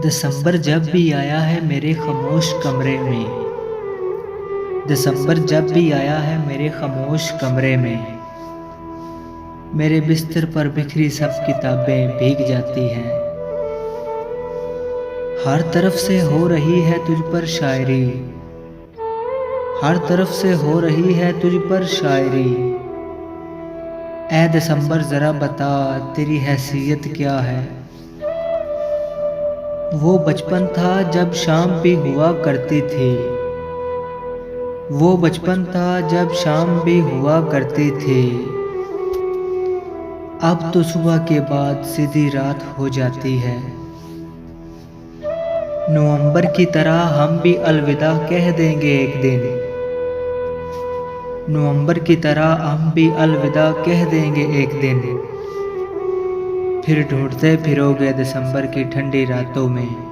दिसंबर जब भी आया है मेरे खामोश कमरे में। दिसंबर जब भी आया है मेरे खामोश कमरे में। मेरे बिस्तर पर बिखरी सब किताबें भीग जाती हैं। हर तरफ से हो रही है तुझ पर शायरी। हर तरफ से हो रही है तुझ पर शायरी। ऐ दिसंबर ज़रा बता तेरी हैसियत क्या है। वो बचपन था जब शाम भी हुआ करती थी। वो बचपन था जब शाम भी हुआ करती थी। अब तो सुबह के बाद सीधी रात हो जाती है। नवंबर की तरह हम भी अलविदा कह देंगे एक दिन। नवंबर की तरह हम भी अलविदा कह देंगे एक दिन। फिर ढूंढते फिरोगे दिसंबर की ठंडी रातों में।